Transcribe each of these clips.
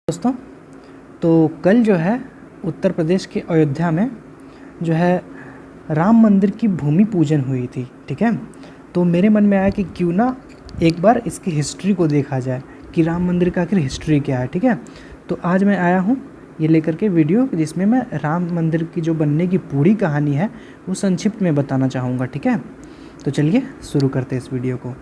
दोस्तों, तो कल जो है उत्तर प्रदेश के अयोध्या में जो है राम मंदिर की भूमि पूजन हुई थी। ठीक है, तो मेरे मन में आया कि क्यों ना एक बार इसकी हिस्ट्री को देखा जाए कि राम मंदिर का आखिर हिस्ट्री क्या है। ठीक है, तो आज मैं आया हूँ ये लेकर के वीडियो, जिसमें मैं राम मंदिर की जो बनने की पूरी कहानी है वो संक्षिप्त में बताना चाहूँगा। ठीक है, तो चलिए शुरू करते हैं इस वीडियो को।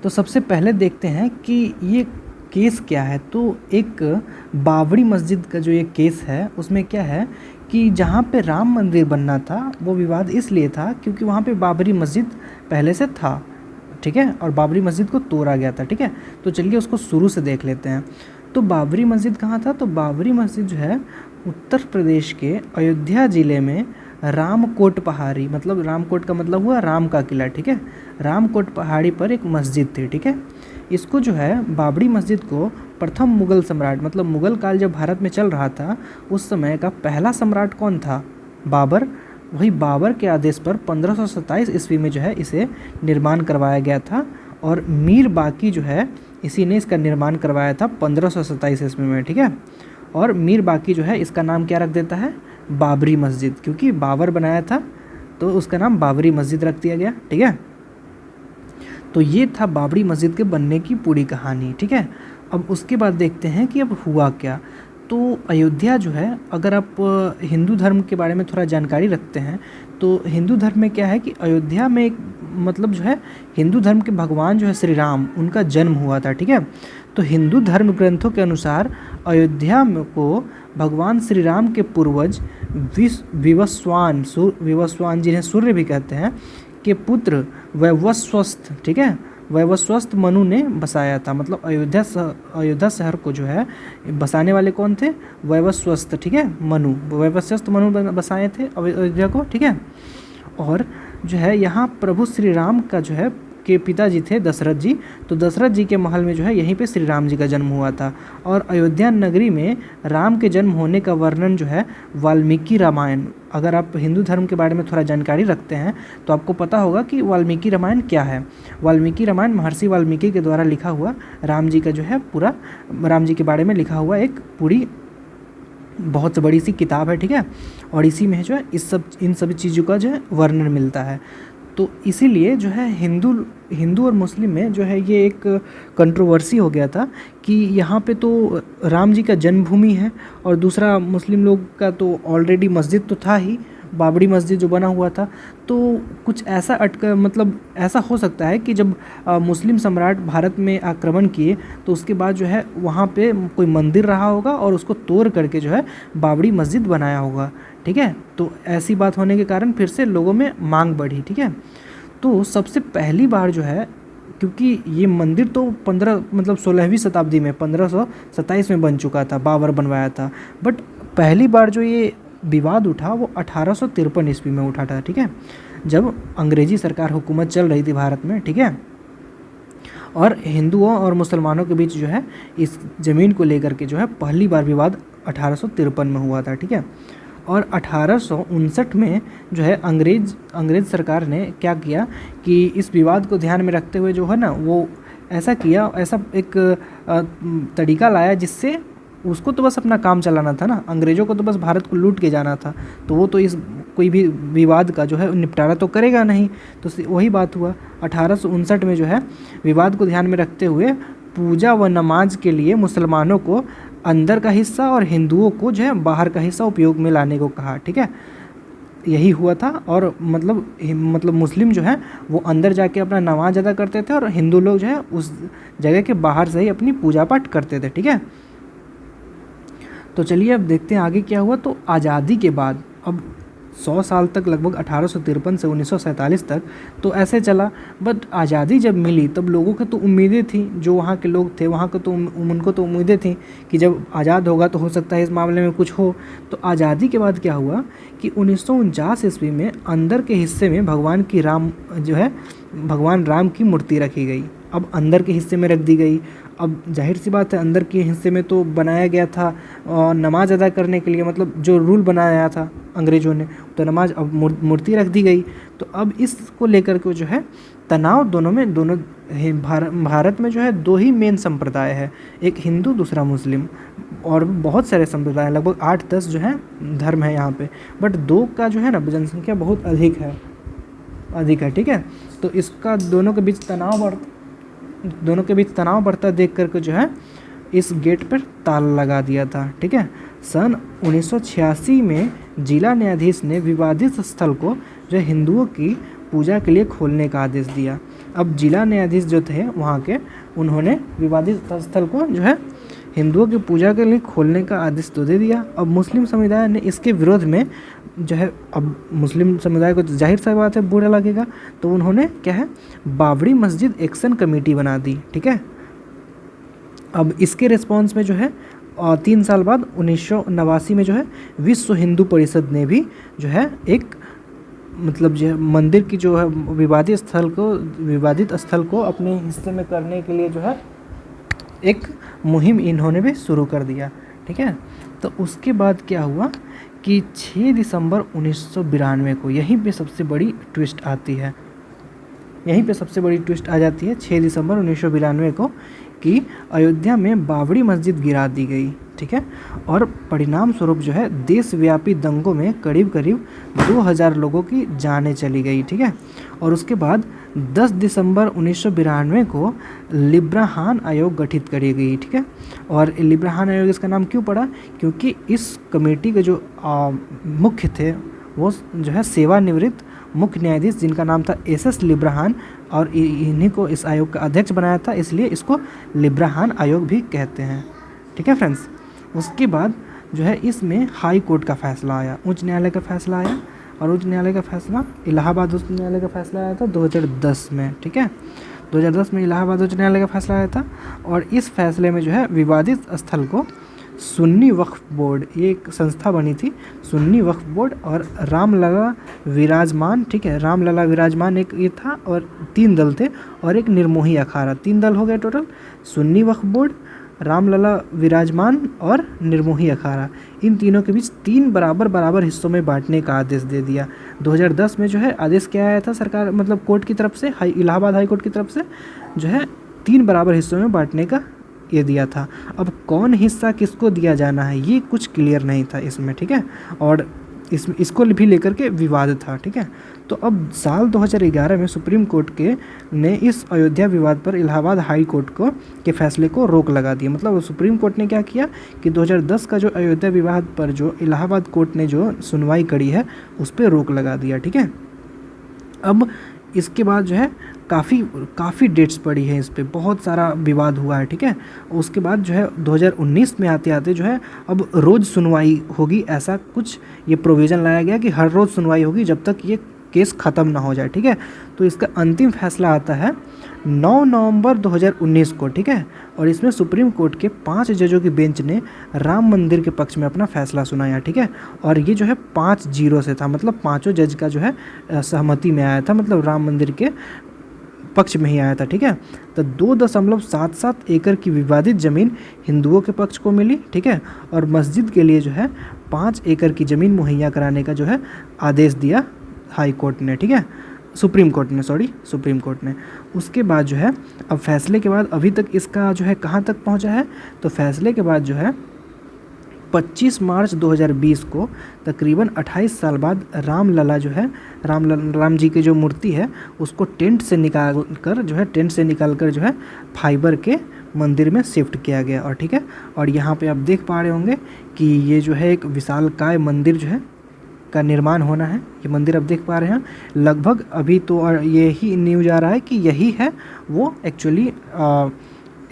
तो सबसे पहले देखते हैं कि ये केस क्या है। तो एक बाबरी मस्जिद का जो ये केस है उसमें क्या है कि जहाँ पे राम मंदिर बनना था वो विवाद इसलिए था क्योंकि वहाँ पे बाबरी मस्जिद पहले से था। ठीक है, और बाबरी मस्जिद को तोड़ा गया था। ठीक है, तो चलिए उसको शुरू से देख लेते हैं। तो बाबरी मस्जिद कहाँ था? तो बाबरी मस्जिद जो है उत्तर प्रदेश के अयोध्या ज़िले में रामकोट पहाड़ी, मतलब रामकोट का मतलब हुआ राम का किला। ठीक है, रामकोट पहाड़ी पर एक मस्जिद थी। ठीक है, इसको जो है बाबरी मस्जिद को प्रथम मुगल सम्राट, मतलब मुगल काल जब भारत में चल रहा था उस समय का पहला सम्राट कौन था? बाबर। वही बाबर के आदेश पर 1527 ईस्वी में जो है इसे निर्माण करवाया गया था और मीर बाकी जो है इसी ने इसका निर्माण करवाया था 1527 ईस्वी में। ठीक है, और मीर बाकी जो है इसका नाम क्या रख देता है? बाबरी मस्जिद, क्योंकि बाबर बनाया था तो उसका नाम बाबरी मस्जिद रख दिया गया। ठीक है, तो ये था बाबरी मस्जिद के बनने की पूरी कहानी। ठीक है, अब उसके बाद देखते हैं कि अब हुआ क्या। तो अयोध्या जो है, अगर आप हिंदू धर्म के बारे में थोड़ा जानकारी रखते हैं तो हिंदू धर्म में क्या है कि अयोध्या में एक मतलब जो है हिंदू धर्म के भगवान जो है श्री राम, उनका जन्म हुआ था। ठीक है, तो हिंदू धर्म ग्रंथों के अनुसार अयोध्या को भगवान श्री राम के पूर्वज विवस्वान जिन्हें सूर्य भी कहते हैं के पुत्र वैवस्वत, ठीक है, वैवस्वत मनु ने बसाया था। मतलब अयोध्या शहर को जो है बसाने वाले कौन थे? वैवस्वत। ठीक है, मनु, वैवस्वत मनु बसाए थे अयोध्या को। ठीक है, और जो है यहाँ प्रभु श्री राम का जो है के पिताजी थे दशरथ जी, तो दशरथ जी के महल में जो है यहीं पे श्री राम जी का जन्म हुआ था। और अयोध्या नगरी में राम के जन्म होने का वर्णन जो है वाल्मीकि रामायण, अगर आप हिंदू धर्म के बारे में थोड़ा जानकारी रखते हैं तो आपको पता होगा कि वाल्मीकि रामायण क्या है। वाल्मीकि रामायण महर्षि वाल्मीकि के द्वारा लिखा हुआ राम जी का जो है पूरा राम जी के बारे में लिखा हुआ एक पूरी बहुत बड़ी सी किताब है। ठीक है, और इसी में जो है इन सभी चीज़ों का जो है वर्णन मिलता है। तो इसीलिए जो है हिंदू और मुस्लिम में जो है ये एक कंट्रोवर्सी हो गया था कि यहाँ पे तो राम जी का जन्मभूमि है और दूसरा मुस्लिम लोग का तो ऑलरेडी मस्जिद तो था ही, बाबरी मस्जिद जो बना हुआ था। तो कुछ ऐसा मतलब ऐसा हो सकता है कि जब मुस्लिम सम्राट भारत में आक्रमण किए तो उसके बाद जो है वहाँ पे कोई मंदिर रहा होगा और उसको तोड़ करके जो है बाबरी मस्जिद बनाया होगा। ठीक है, तो ऐसी बात होने के कारण फिर से लोगों में मांग बढ़ी। ठीक है, तो सबसे पहली बार जो है, क्योंकि ये मंदिर तो 16वीं शताब्दी में 1527 में बन चुका था, बाबर बनवाया था, बट पहली बार जो ये विवाद उठा वो 1853 ईस्वी में उठा था। ठीक है, जब अंग्रेजी सरकार हुकूमत चल रही थी भारत में। ठीक है, और हिंदुओं और मुसलमानों के बीच जो है इस ज़मीन को लेकर के जो है पहली बार विवाद 1853 में हुआ था। ठीक है, और 1859 में जो है अंग्रेज़ सरकार ने क्या किया कि इस विवाद को ध्यान में रखते हुए जो है ना वो ऐसा एक तरीका लाया जिससे उसको तो बस अपना काम चलाना था ना, अंग्रेज़ों को तो बस भारत को लूट के जाना था, तो वो तो इस कोई भी विवाद का जो है निपटारा तो करेगा नहीं। तो वही बात हुआ 1859 में जो है विवाद को ध्यान में रखते हुए पूजा व नमाज के लिए मुसलमानों को अंदर का हिस्सा और हिंदुओं को जो है बाहर का हिस्सा उपयोग में लाने को कहा। ठीक है, यही हुआ था। और मतलब मुस्लिम जो है वो अंदर जाके अपना नमाज अदा करते थे और हिंदू लोग जो है उस जगह के बाहर से ही अपनी पूजा पाठ करते थे। ठीक है, तो चलिए अब देखते हैं आगे क्या हुआ। तो आज़ादी के बाद अब 100 साल तक, लगभग 1853 से 1947 तक तो ऐसे चला, बट आज़ादी जब मिली तब लोगों की तो उम्मीदें थी, जो वहाँ के लोग थे वहाँ को तो उनको तो उम्मीदें थी कि जब आज़ाद होगा तो हो सकता है इस मामले में कुछ हो। तो आज़ादी के बाद क्या हुआ कि 1949 ईस्वी में अंदर के हिस्से में भगवान राम की मूर्ति रखी गई। अब अंदर के हिस्से में रख दी गई। अब जाहिर सी बात है अंदर के हिस्से में तो बनाया गया था नमाज अदा करने के लिए, मतलब जो रूल बनाया था अंग्रेज़ों ने, तो नमाज अब मूर्ति रख दी गई। तो अब इसको लेकर के जो है तनाव दोनों भारत में जो है दो ही मेन संप्रदाय है, एक हिंदू दूसरा मुस्लिम, और बहुत सारे संप्रदाय लगभग 8-10 जो है धर्म है यहाँ पे, बट दो का जो है ना जनसंख्या बहुत अधिक है, ठीक है। तो इसका दोनों के बीच तनाव बढ़ता देख करके जो है इस गेट पर ताला लगा दिया था, ठीक है। सन 1986 में जिला न्यायाधीश ने विवादित स्थल को जो हिंदुओं की पूजा के लिए खोलने का आदेश दिया। अब जिला न्यायाधीश जो थे वहाँ के, उन्होंने विवादित स्थल को जो है हिंदुओं की पूजा के लिए खोलने का आदेश तो दे दिया। अब मुस्लिम समुदाय ने इसके विरोध में जो है, अब मुस्लिम समुदाय को जाहिर सा बात है बुरा लगेगा, तो उन्होंने क्या है बाबरी मस्जिद एक्शन कमेटी बना दी, ठीक है। अब इसके रिस्पॉन्स में जो है 3 साल बाद 1989 में जो है विश्व हिंदू परिषद ने भी जो है एक मतलब जो है मंदिर की जो है विवादित स्थल को अपने हिस्से में करने के लिए जो है एक मुहिम इन्होंने भी शुरू कर दिया, ठीक है। तो उसके बाद क्या हुआ कि 6 दिसंबर 1992 को यहीं पे सबसे बड़ी ट्विस्ट आ जाती है 6 दिसंबर 1992 को, कि अयोध्या में बाबरी मस्जिद गिरा दी गई, ठीक है। और परिणाम स्वरूप जो है देशव्यापी दंगों में करीब 2000 लोगों की जानें चली गई, ठीक है। और उसके बाद 10 दिसंबर 1992 को लिब्राहान आयोग गठित करी गई, ठीक है। और लिब्राहान आयोग इसका नाम क्यों पड़ा, क्योंकि इस कमेटी के जो मुख्य थे वो जो है सेवानिवृत्त मुख्य न्यायाधीश जिनका नाम था एस लिब्राहान, और इन्हीं को इस आयोग का अध्यक्ष बनाया था, इसलिए इसको लिब्राहान आयोग भी कहते हैं, ठीक है फ्रेंड्स। उसके बाद जो है इसमें हाई कोर्ट का फैसला आया, उच्च न्यायालय का फैसला आया, और उच्च न्यायालय का फैसला इलाहाबाद उच्च न्यायालय का फैसला आया था 2010 में, ठीक है। 2010 में इलाहाबाद उच्च न्यायालय का फैसला आया था, और इस फैसले में जो है विवादित स्थल को सुन्नी वक्फ बोर्ड, ये एक संस्था बनी थी सुन्नी वक्फ बोर्ड, और रामलला विराजमान, ठीक है, रामलला विराजमान एक ये था, और 3 दल थे, और एक निर्मोही अखाड़ा, 3 दल हो गए टोटल, सुन्नी वक्फ बोर्ड, रामलला विराजमान और निर्मोही अखाड़ा, इन तीनों के बीच 3 बराबर हिस्सों में बांटने का आदेश दे दिया। 2010 में जो है आदेश क्या आया था सरकार मतलब कोर्ट की तरफ से, इलाहाबाद हाई कोर्ट की तरफ से जो है 3 बराबर हिस्सों में बांटने का ये दिया था। अब कौन हिस्सा किसको दिया जाना है ये कुछ क्लियर नहीं था इसमें, ठीक है, और इसको भी लेकर के विवाद था, ठीक है। तो अब साल 2011 में सुप्रीम कोर्ट ने इस अयोध्या विवाद पर इलाहाबाद हाई कोर्ट के फैसले को रोक लगा दिया। मतलब सुप्रीम कोर्ट ने क्या किया कि 2010 का जो अयोध्या विवाद पर जो इलाहाबाद कोर्ट ने जो सुनवाई करी है उस पर रोक लगा दिया, ठीक है। अब इसके बाद जो है काफ़ी डेट्स पड़ी है, इस पर बहुत सारा विवाद हुआ है, ठीक है। उसके बाद जो है 2019 में आते जो है अब रोज़ सुनवाई होगी, ऐसा कुछ ये प्रोविज़न लाया गया कि हर रोज़ सुनवाई होगी जब तक ये केस ख़त्म ना हो जाए, ठीक है। तो इसका अंतिम फैसला आता है 9 नवंबर 2019 को, ठीक है। और इसमें सुप्रीम कोर्ट के 5 जजों की बेंच ने राम मंदिर के पक्ष में अपना फैसला सुनाया, ठीक है। और ये जो है 5-0 से था, मतलब पाँचों जज का जो है सहमति में आया था, मतलब राम मंदिर के पक्ष में ही आया था, ठीक है। तो 2.77 एकड़ की विवादित ज़मीन हिंदुओं के पक्ष को मिली, ठीक है। और मस्जिद के लिए जो है 5 एकड़ की ज़मीन मुहैया कराने का जो है आदेश दिया हाई कोर्ट ने, ठीक है, सुप्रीम कोर्ट ने। उसके बाद जो है अब फैसले के बाद अभी तक इसका जो है कहाँ तक पहुँचा है, तो फैसले के बाद जो है 25 मार्च 2020 को तकरीबन 28 साल बाद रामलला जो है राम जी की जो मूर्ति है उसको टेंट से निकाल कर जो है फाइबर के मंदिर में शिफ्ट किया गया, और ठीक है। और यहाँ पे आप देख पा रहे होंगे कि ये जो है एक विशालकाय मंदिर जो है का निर्माण होना है। ये मंदिर आप देख पा रहे हैं लगभग अभी तो यही न्यूज आ रहा है कि यही है वो एक्चुअली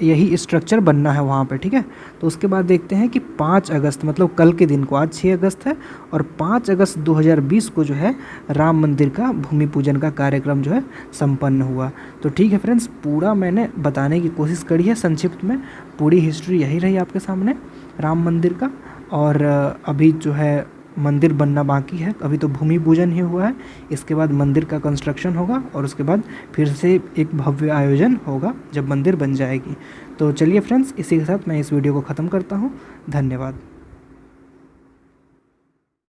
यही स्ट्रक्चर बनना है वहाँ पे, ठीक है। तो उसके बाद देखते हैं कि 5 अगस्त मतलब कल के दिन को, आज 6 अगस्त है, और 5 अगस्त 2020 को जो है राम मंदिर का भूमि पूजन का कार्यक्रम जो है संपन्न हुआ। तो ठीक है फ्रेंड्स, पूरा मैंने बताने की कोशिश करी है संक्षिप्त में, पूरी हिस्ट्री यही रही आपके सामने राम मंदिर का। और अभी जो है मंदिर बनना बाकी है, अभी तो भूमि पूजन ही हुआ है, इसके बाद मंदिर का कंस्ट्रक्शन होगा और उसके बाद फिर से एक भव्य आयोजन होगा जब मंदिर बन जाएगी। तो चलिए फ्रेंड्स, इसी के साथ मैं इस वीडियो को ख़त्म करता हूँ। धन्यवाद।